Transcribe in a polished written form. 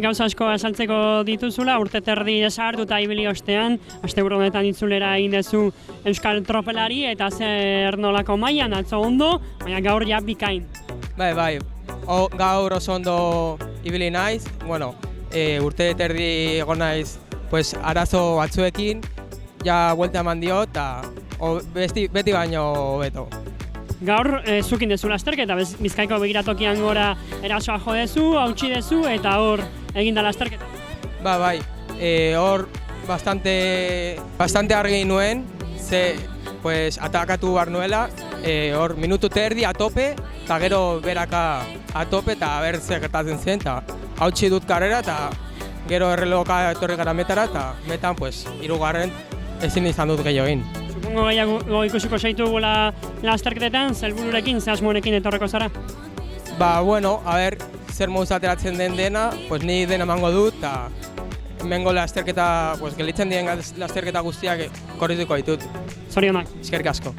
gauza asko azaltzeko dituzula, urte terdi sartuta ibili ostean, asteburu honetan itzulera egin duzu Euskal Tropelari eta zer nolako mailan atzo ondo, baina gaur ja bikain. Bai, gaur oso ondo ibili naiz, urte terdi egon naiz pues, arazo batzuekin, ja buelta eman diot, eta beti baino hobeto. Gaur, zukin dezu lasterketa, Bizkaiko begiratokian gora erasoa jo dezu, hautsi dezu, eta hor eginda lasterketa. Bai, hor bastante argi nuen, ze pues, atakatu behar nuela, hor minutu terdi a tope, eta gero beraka a tope, eta ber zer gertatzen zen, eta hautsi dut karrera, eta gero erreloka etorri gara metara, eta metan pues, 3. ezin izan dut gehiago egin. Supongo gehiago ikusiko zaitugula lasterketetan, zelbururekin, ze asmonekin etorreko zara? Zer moduz ateratzen den dena, pues ni dena emango dut, eta hemengo lasterketa, pues gelitzen diren lasterketa guztiak korrituko ditut. Zorionak. Eskerrik asko.